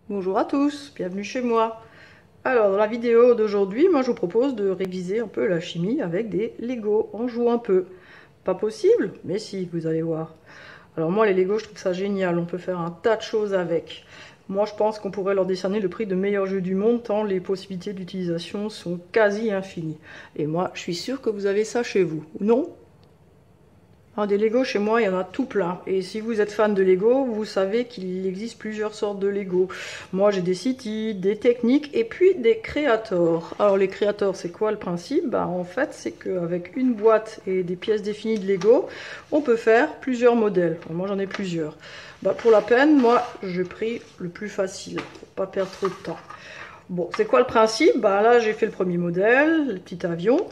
Bonjour à tous, bienvenue chez moi. Alors dans la vidéo d'aujourd'hui, moi je vous propose de réviser un peu la chimie avec des Lego. On joue un peu. Pas possible? Mais si, vous allez voir. Alors moi les Lego je trouve ça génial, on peut faire un tas de choses avec. Moi je pense qu'on pourrait leur décerner le prix de meilleur jeu du monde tant les possibilités d'utilisation sont quasi infinies. Et moi je suis sûre que vous avez ça chez vous, non? Des Lego chez moi, il y en a tout plein. Et si vous êtes fan de Lego, vous savez qu'il existe plusieurs sortes de Lego. Moi, j'ai des City, des Techniques et puis des Creator. Alors, les Creator, c'est quoi le principe? En fait, c'est qu'avec une boîte et des pièces définies de Lego, on peut faire plusieurs modèles. Moi, j'en ai plusieurs. Pour la peine, moi, j'ai pris le plus facile pour pas perdre trop de temps. Bon, c'est quoi le principe? Là, j'ai fait le premier modèle, le petit avion.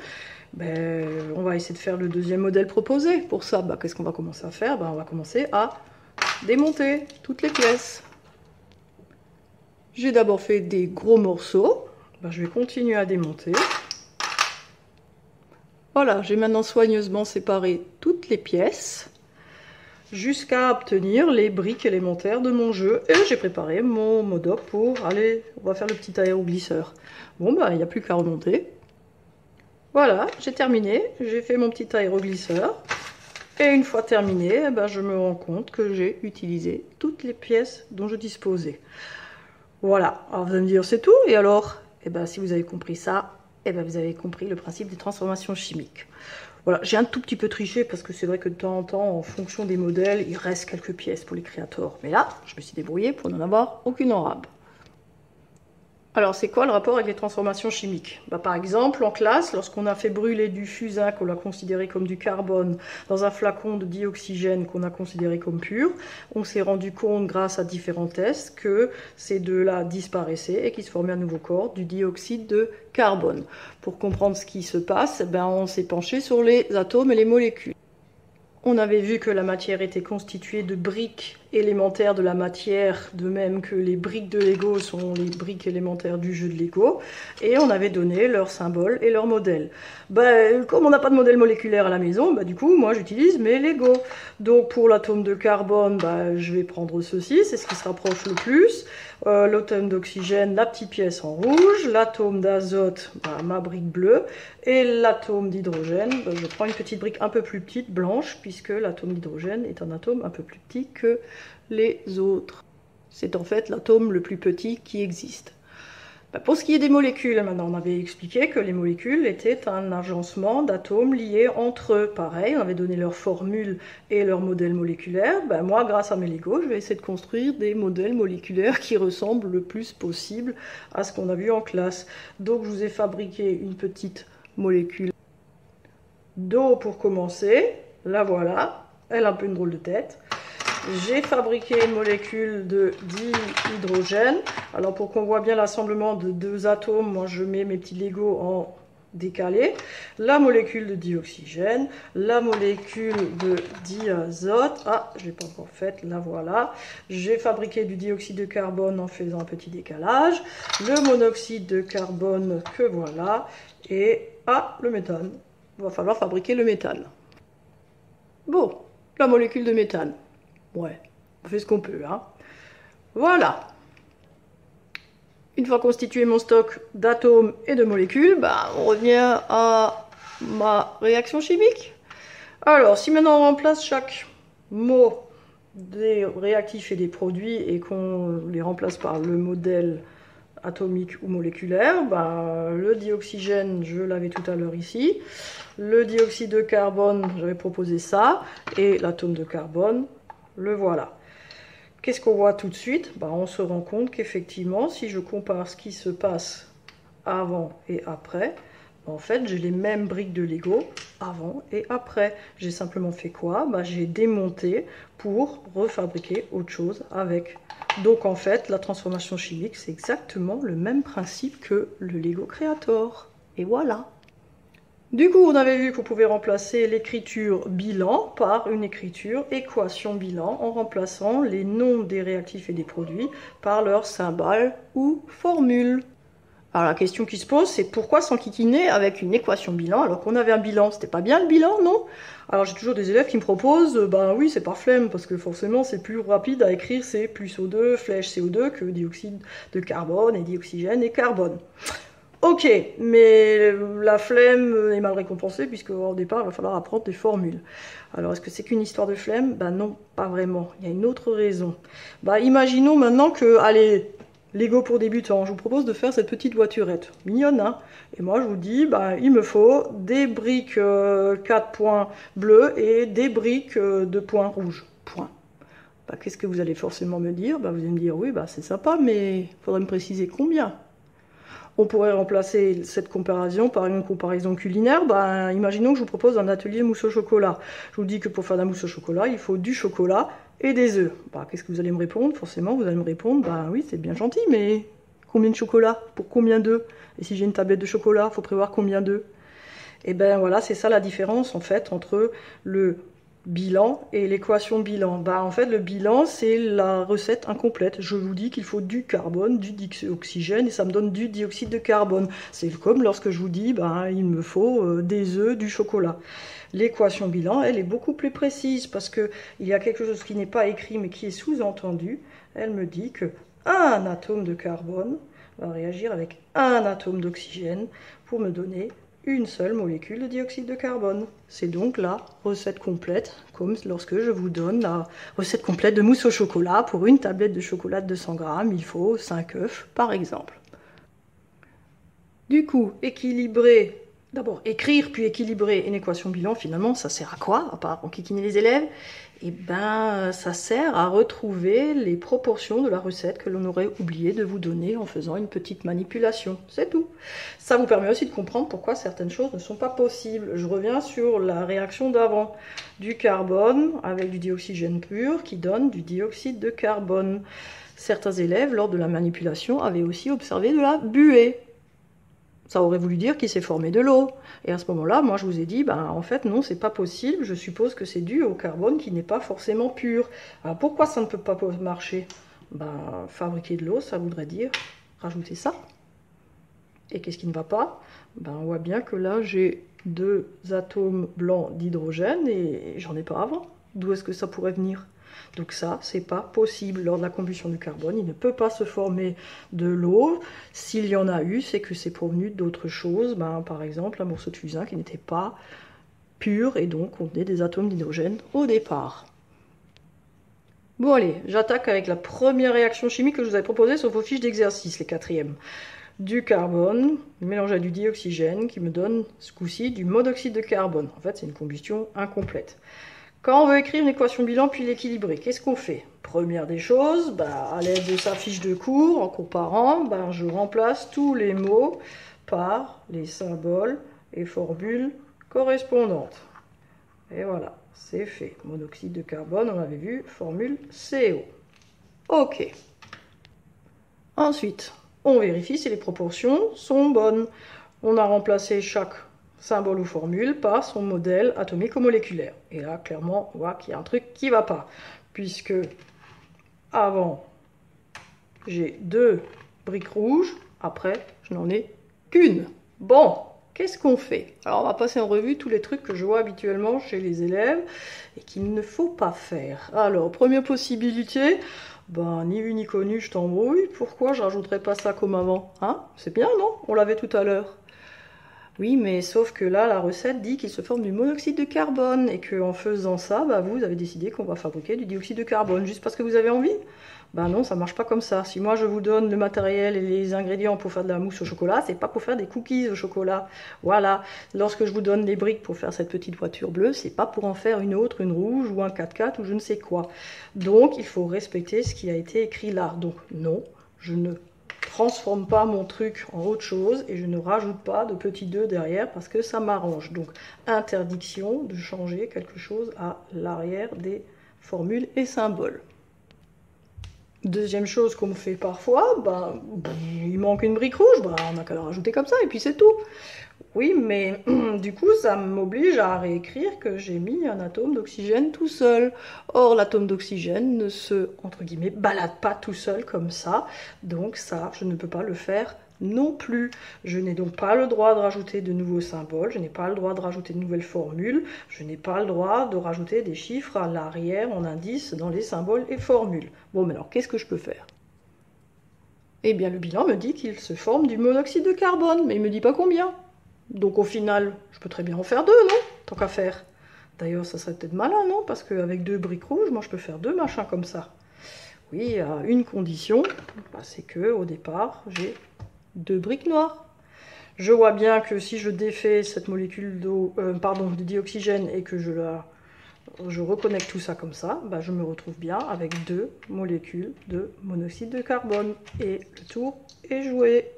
On va essayer de faire le deuxième modèle proposé. Pour ça, qu'est-ce qu'on va commencer à faire? On va commencer à démonter toutes les pièces. J'ai d'abord fait des gros morceaux. Je vais continuer à démonter. Voilà, j'ai maintenant soigneusement séparé toutes les pièces jusqu'à obtenir les briques élémentaires de mon jeu. Et j'ai préparé mon modoc pour aller, on va faire le petit aéroglisseur. Il n'y a plus qu'à remonter. Voilà, j'ai terminé, j'ai fait mon petit aéroglisseur. Et une fois terminé, je me rends compte que j'ai utilisé toutes les pièces dont je disposais. Voilà, alors vous allez me dire c'est tout, et alors si vous avez compris ça, vous avez compris le principe des transformations chimiques. Voilà, j'ai un tout petit peu triché parce que c'est vrai que de temps en temps, en fonction des modèles, il reste quelques pièces pour les créateurs. Mais là, je me suis débrouillée pour n'en avoir aucune en rab. Alors, c'est quoi le rapport avec les transformations chimiques? Par exemple, en classe, lorsqu'on a fait brûler du fusain qu'on a considéré comme du carbone dans un flacon de dioxygène qu'on a considéré comme pur, on s'est rendu compte, grâce à différents tests, que ces deux-là disparaissaient et qu'il se formait un nouveau corps, du dioxyde de carbone. Pour comprendre ce qui se passe, on s'est penché sur les atomes et les molécules. On avait vu que la matière était constituée de briques élémentaires de la matière, de même que les briques de Lego sont les briques élémentaires du jeu de Lego, et on avait donné leurs symboles et leurs modèles. Comme on n'a pas de modèle moléculaire à la maison, du coup, moi j'utilise mes Lego. Donc pour l'atome de carbone, je vais prendre ceci, c'est ce qui se rapproche le plus. L'atome d'oxygène, la petite pièce en rouge, l'atome d'azote, ma brique bleue, et l'atome d'hydrogène, je prends une petite brique un peu plus petite, blanche, puisque l'atome d'hydrogène est un atome un peu plus petit que les autres. C'est en fait l'atome le plus petit qui existe. Pour ce qui est des molécules, maintenant on avait expliqué que les molécules étaient un agencement d'atomes liés entre eux. Pareil, on avait donné leur formule et leur modèle moléculaire. Moi, grâce à mes Lego, je vais essayer de construire des modèles moléculaires qui ressemblent le plus possible à ce qu'on a vu en classe. Donc je vous ai fabriqué une petite molécule d'eau pour commencer. La voilà, elle a un peu une drôle de tête. J'ai fabriqué une molécule de dihydrogène. Alors pour qu'on voit bien l'assemblement de deux atomes, moi je mets mes petits Lego en décalé. La molécule de dioxygène, la molécule de diazote. Ah, je ne l'ai pas encore faite, la voilà. J'ai fabriqué du dioxyde de carbone en faisant un petit décalage. Le monoxyde de carbone que voilà. Et le méthane. Il va falloir fabriquer le méthane. Bon, la molécule de méthane. Ouais, on fait ce qu'on peut, hein. Voilà. Une fois constitué mon stock d'atomes et de molécules, on revient à ma réaction chimique. Alors, si maintenant on remplace chaque mot des réactifs et des produits et qu'on les remplace par le modèle atomique ou moléculaire, le dioxygène, je l'avais tout à l'heure ici. Le dioxyde de carbone, j'avais proposé ça. Et l'atome de carbone, le voilà. Qu'est-ce qu'on voit tout de suite? On se rend compte qu'effectivement, si je compare ce qui se passe avant et après, en fait, j'ai les mêmes briques de Lego avant et après. J'ai simplement fait quoi? J'ai démonté pour refabriquer autre chose avec. Donc en fait, la transformation chimique, c'est exactement le même principe que le Lego Creator. Et voilà. Du coup, on avait vu qu'on pouvait remplacer l'écriture bilan par une écriture équation bilan en remplaçant les noms des réactifs et des produits par leurs symboles ou formules. Alors la question qui se pose, c'est pourquoi s'enquiquiner avec une équation bilan alors qu'on avait un bilan? C'était pas bien le bilan, non? Alors j'ai toujours des élèves qui me proposent, ben oui, c'est par flemme, parce que forcément c'est plus rapide à écrire, c'est plus O2, flèche CO2 que dioxyde de carbone et dioxygène et carbone. Ok, mais la flemme est mal récompensée puisque au départ il va falloir apprendre des formules. Alors est-ce que c'est qu'une histoire de flemme? Ben non, pas vraiment. Il y a une autre raison. Ben imaginons maintenant que, allez, Lego pour débutants, je vous propose de faire cette petite voiturette. Mignonne, hein? Et moi je vous dis, ben, il me faut des briques 4 points bleus et des briques 2 points rouges. Point. Ben, qu'est-ce que vous allez forcément me dire? Ben, vous allez me dire, oui, ben, c'est sympa, mais il faudrait me préciser combien. On pourrait remplacer cette comparaison par une comparaison culinaire. Ben, imaginons que je vous propose un atelier mousse au chocolat. Je vous dis que pour faire de la mousse au chocolat, il faut du chocolat et des œufs. Ben, qu'est-ce que vous allez me répondre? Forcément, vous allez me répondre, ben oui, c'est bien gentil, mais combien de chocolat? Pour combien d'œufs? Et si j'ai une tablette de chocolat, il faut prévoir combien d'œufs? Et ben voilà, c'est ça la différence en fait entre le bilan et l'équation bilan. Bah, en fait, le bilan, c'est la recette incomplète. Je vous dis qu'il faut du carbone, du dioxygène, et ça me donne du dioxyde de carbone. C'est comme lorsque je vous dis, bah, il me faut des œufs, du chocolat. L'équation bilan, elle est beaucoup plus précise parce qu'il y a quelque chose qui n'est pas écrit mais qui est sous-entendu. Elle me dit que un atome de carbone va réagir avec un atome d'oxygène pour me donner une seule molécule de dioxyde de carbone. C'est donc la recette complète, comme lorsque je vous donne la recette complète de mousse au chocolat. Pour une tablette de chocolat de 200 grammes, il faut 5 œufs, par exemple. Du coup, équilibrer, d'abord écrire puis équilibrer une équation bilan, finalement, ça sert à quoi, à part enquiquiner les élèves? Eh ben, ça sert à retrouver les proportions de la recette que l'on aurait oublié de vous donner en faisant une petite manipulation. C'est tout. Ça vous permet aussi de comprendre pourquoi certaines choses ne sont pas possibles. Je reviens sur la réaction d'avant. Du carbone avec du dioxygène pur qui donne du dioxyde de carbone. Certains élèves, lors de la manipulation, avaient aussi observé de la buée. Ça aurait voulu dire qu'il s'est formé de l'eau. Et à ce moment-là, moi je vous ai dit, ben, en fait non, c'est pas possible, je suppose que c'est dû au carbone qui n'est pas forcément pur. Alors pourquoi ça ne peut pas marcher? Ben, fabriquer de l'eau, ça voudrait dire rajouter ça. Et qu'est-ce qui ne va pas? Ben, on voit bien que là j'ai 2 atomes blancs d'hydrogène et j'en ai pas avant. D'où est-ce que ça pourrait venir? Donc ça, c'est pas possible. Lors de la combustion du carbone, il ne peut pas se former de l'eau. S'il y en a eu, c'est que c'est provenu d'autres choses. Ben, par exemple, un morceau de fusain qui n'était pas pur et donc contenait des atomes d'hydrogène au départ. Bon allez, j'attaque avec la première réaction chimique que je vous avais proposée sur vos fiches d'exercice, les quatrièmes. Du carbone mélangé à du dioxygène qui me donne ce coup-ci du monoxyde de carbone. En fait, c'est une combustion incomplète. Quand on veut écrire une équation bilan puis l'équilibrer, qu'est-ce qu'on fait? Première des choses, bah, à l'aide de sa fiche de cours, en comparant, bah, je remplace tous les mots par les symboles et formules correspondantes. Et voilà, c'est fait. Monoxyde de carbone, on avait vu, formule CO. Ok. Ensuite, on vérifie si les proportions sont bonnes. On a remplacé chaque symbole ou formule par son modèle atomique ou moléculaire. Et là, clairement, on voit qu'il y a un truc qui ne va pas. Puisque, avant, j'ai 2 briques rouges. Après, je n'en ai qu'une. Bon, qu'est-ce qu'on fait? Alors, on va passer en revue tous les trucs que je vois habituellement chez les élèves et qu'il ne faut pas faire. Alors, première possibilité, ben, ni vu ni connu, je t'embrouille. Pourquoi je rajouterais pas ça comme avant? Hein? C'est bien, non? On l'avait tout à l'heure. Oui, mais sauf que là, la recette dit qu'il se forme du monoxyde de carbone et qu'en faisant ça, bah, vous avez décidé qu'on va fabriquer du dioxyde de carbone juste parce que vous avez envie. Ben non, ça marche pas comme ça. Si moi je vous donne le matériel et les ingrédients pour faire de la mousse au chocolat, c'est pas pour faire des cookies au chocolat. Voilà. Lorsque je vous donne les briques pour faire cette petite voiture bleue, c'est pas pour en faire une autre, une rouge ou un 4x4 ou je ne sais quoi. Donc il faut respecter ce qui a été écrit là. Donc non, je ne transforme pas mon truc en autre chose et je ne rajoute pas de petits 2 derrière parce que ça m'arrange. Donc interdiction de changer quelque chose à l'arrière des formules et symboles. Deuxième chose qu'on me fait parfois, ben, il manque une brique rouge, ben, on n'a qu'à la rajouter comme ça et puis c'est tout. Oui, mais du coup, ça m'oblige à réécrire que j'ai mis un atome d'oxygène tout seul. Or, l'atome d'oxygène ne se, entre guillemets, balade pas tout seul comme ça. Donc ça, je ne peux pas le faire non plus. Je n'ai donc pas le droit de rajouter de nouveaux symboles, je n'ai pas le droit de rajouter de nouvelles formules, je n'ai pas le droit de rajouter des chiffres à l'arrière en indice dans les symboles et formules. Bon, mais alors qu'est-ce que je peux faire? Eh bien, le bilan me dit qu'il se forme du monoxyde de carbone, mais il ne me dit pas combien. Donc au final, je peux très bien en faire 2, non? Tant qu'à faire. D'ailleurs, ça serait peut-être malin, non? Parce qu'avec 2 briques rouges, moi je peux faire 2 machins comme ça. Oui, à une condition, c'est que au départ, j'ai 2 briques noires. Je vois bien que si je défais cette molécule d'eau, de dioxygène et que je reconnecte tout ça comme ça, bah, je me retrouve bien avec 2 molécules de monoxyde de carbone. Et le tour est joué.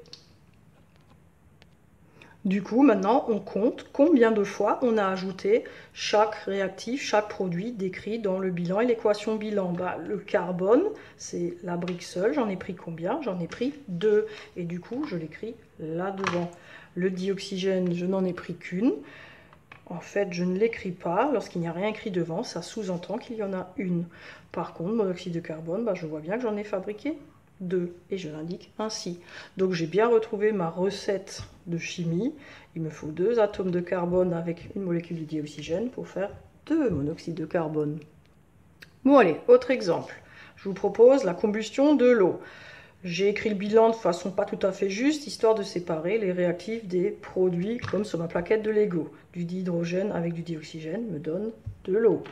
Du coup, maintenant, on compte combien de fois on a ajouté chaque réactif, chaque produit décrit dans le bilan et l'équation bilan. Bah, le carbone, c'est la brique seule. J'en ai pris combien? J'en ai pris 2. Et du coup, je l'écris là-devant. Le dioxygène, je n'en ai pris qu'une. En fait, je ne l'écris pas. Lorsqu'il n'y a rien écrit devant, ça sous-entend qu'il y en a une. Par contre, monoxyde de carbone, bah, je vois bien que j'en ai fabriqué 2 et je l'indique ainsi. Donc j'ai bien retrouvé ma recette de chimie. Il me faut 2 atomes de carbone avec une molécule de dioxygène pour faire 2 monoxydes de carbone. Bon allez, autre exemple. Je vous propose la combustion de l'eau. J'ai écrit le bilan de façon pas tout à fait juste, histoire de séparer les réactifs des produits comme sur ma plaquette de Lego. Du dihydrogène avec du dioxygène me donne de l'eau.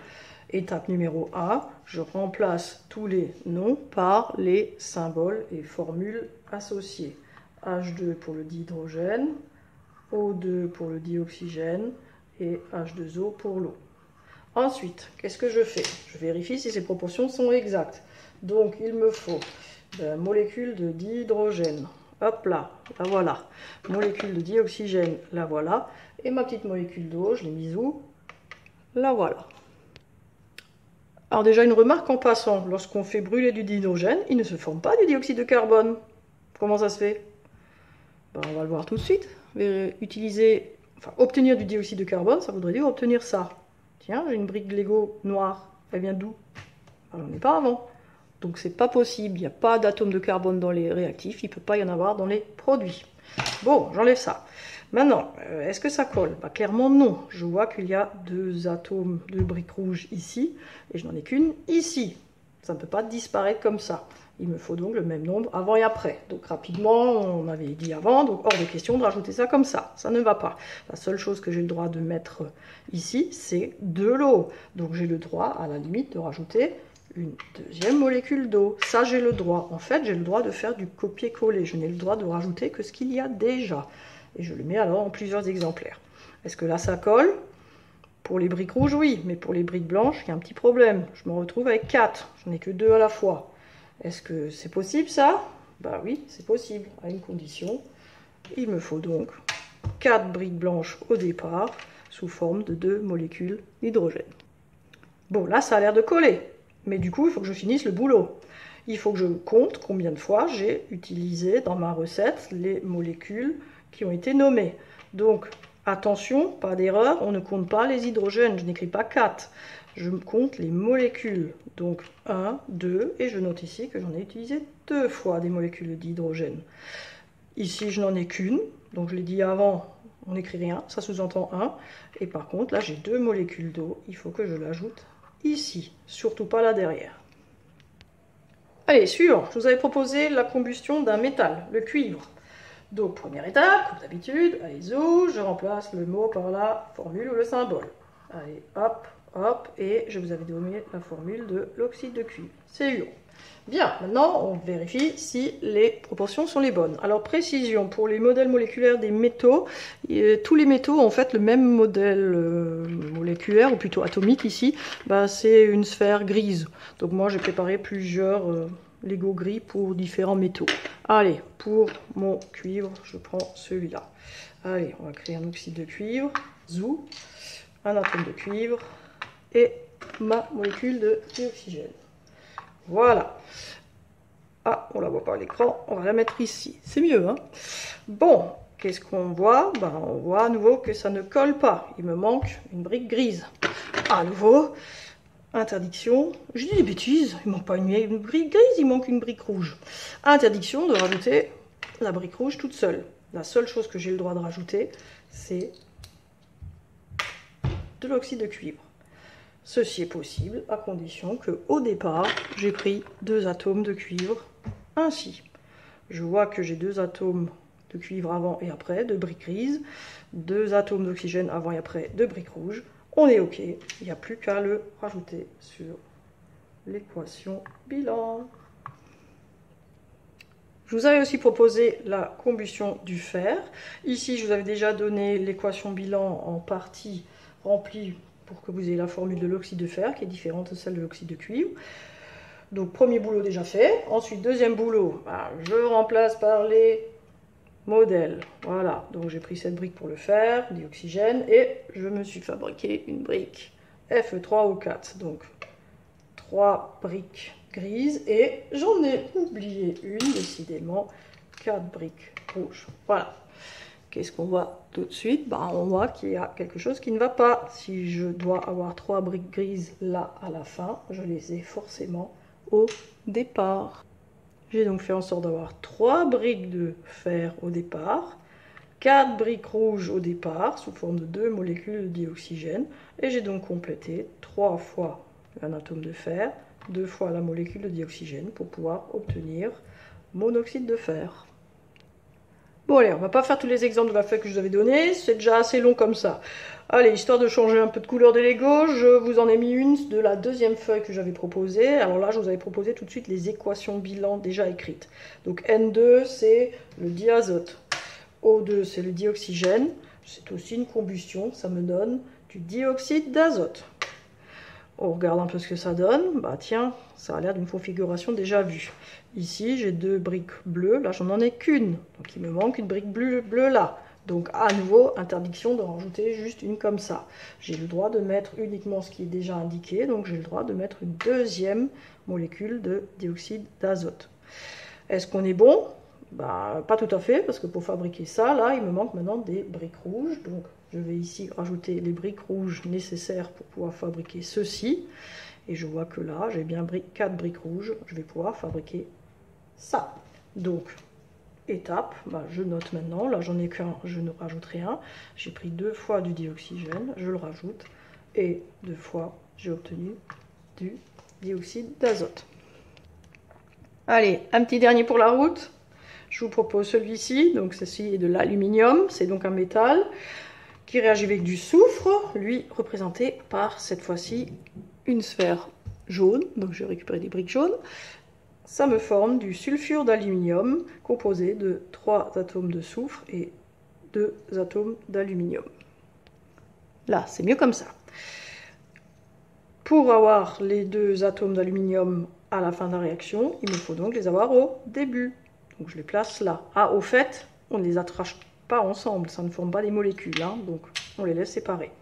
Étape numéro 1, je remplace tous les noms par les symboles et formules associées. H2 pour le dihydrogène, O2 pour le dioxygène et H2O pour l'eau. Ensuite, qu'est-ce que je fais? Je vérifie si ces proportions sont exactes. Donc, il me faut la molécule de dihydrogène. Hop là, la voilà. Molécule de dioxygène, la voilà. Et ma petite molécule d'eau, je l'ai mise où? La voilà. Alors déjà, une remarque en passant, lorsqu'on fait brûler du dihydrogène, il ne se forme pas du dioxyde de carbone. Comment ça se fait? Ben, on va le voir tout de suite. Obtenir du dioxyde de carbone, ça voudrait dire obtenir ça. Tiens, j'ai une brique de Lego noire. Elle vient d'où? Elle n'en est pas avant. Donc c'est pas possible, il n'y a pas d'atome de carbone dans les réactifs, il ne peut pas y en avoir dans les produits. Bon, j'enlève ça. Maintenant, est-ce que ça colle? Bah, clairement non. Je vois qu'il y a 2 atomes de briques rouges ici, et je n'en ai qu'une ici. Ça ne peut pas disparaître comme ça. Il me faut donc le même nombre avant et après. Donc rapidement, on avait dit avant, donc hors de question de rajouter ça comme ça. Ça ne va pas. La seule chose que j'ai le droit de mettre ici, c'est de l'eau. Donc j'ai le droit, à la limite, de rajouter une deuxième molécule d'eau. Ça, j'ai le droit. En fait, j'ai le droit de faire du copier-coller. Je n'ai le droit de rajouter que ce qu'il y a déjà. Et je le mets alors en plusieurs exemplaires. Est-ce que là, ça colle? Pour les briques rouges, oui. Mais pour les briques blanches, il y a un petit problème. Je me retrouve avec 4. Je n'en ai que 2 à la fois. Est-ce que c'est possible, ça? Bah oui, c'est possible, à une condition. Il me faut donc 4 briques blanches au départ, sous forme de 2 molécules d'hydrogène. Bon, là, ça a l'air de coller. Mais du coup, il faut que je finisse le boulot. Il faut que je compte combien de fois j'ai utilisé dans ma recette les molécules qui ont été nommées. Donc, attention, pas d'erreur, on ne compte pas les hydrogènes, je n'écris pas 4. Je compte les molécules. Donc, 1, 2, et je note ici que j'en ai utilisé 2 fois des molécules d'hydrogène. Ici, je n'en ai qu'une, donc je l'ai dit avant, on n'écrit rien, ça sous-entend 1. Et par contre, là, j'ai 2 molécules d'eau, il faut que je l'ajoute ici, surtout pas là derrière. Allez, suivant, je vous avais proposé la combustion d'un métal, le cuivre. Donc, première étape, comme d'habitude, allez, zou, je remplace le mot par la formule ou le symbole. Allez, hop, hop, et je vous avais donné la formule de l'oxyde de cuivre, CuO. Bien, maintenant, on vérifie si les proportions sont les bonnes. Alors, précision, pour les modèles moléculaires des métaux, tous les métaux ont en fait le même modèle moléculaire, ou plutôt atomique ici, c'est une sphère grise. Donc moi, j'ai préparé plusieurs Lego gris pour différents métaux. Allez, pour mon cuivre, je prends celui-là. Allez, on va créer un oxyde de cuivre, zou, un atome de cuivre, et ma molécule de dioxygène. Voilà. Ah, on la voit pas à l'écran, on va la mettre ici. C'est mieux, hein? Bon, qu'est-ce qu'on voit? On voit à nouveau que ça ne colle pas. Il me manque une brique grise. À nouveau, interdiction. Je dis des bêtises, il ne manque pas une brique grise, il manque une brique rouge. Interdiction de rajouter la brique rouge toute seule. La seule chose que j'ai le droit de rajouter, c'est de l'oxyde de cuivre. Ceci est possible à condition que, au départ, j'ai pris 2 atomes de cuivre ainsi. Je vois que j'ai 2 atomes de cuivre avant et après, de briques grises, 2 atomes d'oxygène avant et après, de briques rouges. On est OK, il n'y a plus qu'à le rajouter sur l'équation bilan. Je vous avais aussi proposé la combustion du fer. Ici, je vous avais déjà donné l'équation bilan en partie remplie pour que vous ayez la formule de l'oxyde de fer qui est différente de celle de l'oxyde de cuivre. Donc, premier boulot déjà fait. Ensuite, deuxième boulot, je remplace par les modèles. Voilà, donc j'ai pris cette brique pour le fer, dioxygène, et je me suis fabriqué une brique Fe3O4. Donc, 3 briques grises et j'en ai oublié une, décidément, 4 briques rouges. Voilà. Qu'est-ce qu'on voit tout de suite? On voit qu'il y a quelque chose qui ne va pas. Si je dois avoir 3 briques grises là à la fin, je les ai forcément au départ. J'ai donc fait en sorte d'avoir 3 briques de fer au départ, 4 briques rouges au départ, sous forme de 2 molécules de dioxygène, et j'ai donc complété 3 fois un atome de fer, 2 fois la molécule de dioxygène pour pouvoir obtenir mon oxyde de fer. Bon allez, on va pas faire tous les exemples de la feuille que je vous avais donnée, c'est déjà assez long comme ça. Allez, histoire de changer un peu de couleur des Lego, je vous en ai mis une de la deuxième feuille que j'avais proposée. Alors là, je vous avais proposé tout de suite les équations bilan déjà écrites. Donc N2, c'est le diazote. O2, c'est le dioxygène. C'est aussi une combustion, ça me donne du dioxyde d'azote. On regarde un peu ce que ça donne. Tiens, ça a l'air d'une configuration déjà vue. Ici, j'ai 2 briques bleues. Là, j'en ai qu'une. Donc, il me manque une brique bleue là. Donc, à nouveau, interdiction de rajouter juste une comme ça. J'ai le droit de mettre uniquement ce qui est déjà indiqué. Donc, j'ai le droit de mettre une deuxième molécule de dioxyde d'azote. Est-ce qu'on est bon? Pas tout à fait, parce que pour fabriquer ça, là, il me manque maintenant des briques rouges. Donc, je vais ici rajouter les briques rouges nécessaires pour pouvoir fabriquer ceci. Et je vois que là, j'ai bien 4 briques rouges. Je vais pouvoir fabriquer ça. Donc, étape, je note maintenant. Là, j'en ai qu'un, je ne rajouterai un. J'ai pris 2 fois du dioxygène, je le rajoute. Et 2 fois, j'ai obtenu du dioxyde d'azote. Allez, un petit dernier pour la route. Je vous propose celui-ci. Donc, ceci est de l'aluminium. C'est donc un métal qui réagit avec du soufre, lui représenté par cette fois-ci une sphère jaune. Donc je vais récupérer des briques jaunes. Ça me forme du sulfure d'aluminium composé de 3 atomes de soufre et 2 atomes d'aluminium. Là, c'est mieux comme ça. Pour avoir les 2 atomes d'aluminium à la fin de la réaction, il me faut donc les avoir au début. Donc je les place là. Au fait, on ne les attache pas ensemble, ça ne forme pas des molécules, donc on les laisse séparer.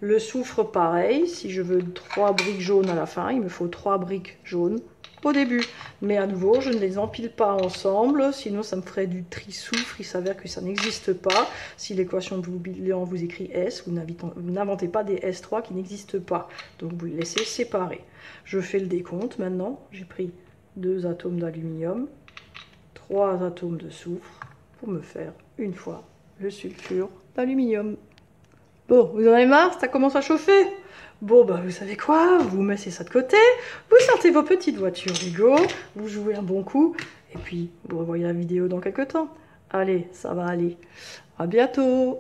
Le soufre, pareil, si je veux 3 briques jaunes à la fin, il me faut 3 briques jaunes au début. Mais à nouveau, je ne les empile pas ensemble, sinon ça me ferait du tri-soufre, il s'avère que ça n'existe pas. Si l'équation de bilan vous écrit S, vous n'inventez pas des S3 qui n'existent pas, donc vous les laissez séparer. Je fais le décompte maintenant, j'ai pris 2 atomes d'aluminium, 3 atomes de soufre, pour me faire une fois le sulfure d'aluminium. Bon, vous en avez marre? Ça commence à chauffer? Bon, vous savez quoi? Vous mettez ça de côté, vous sortez vos petites voitures Lego, vous jouez un bon coup, et puis vous revoyez la vidéo dans quelques temps. Allez, ça va aller. À bientôt!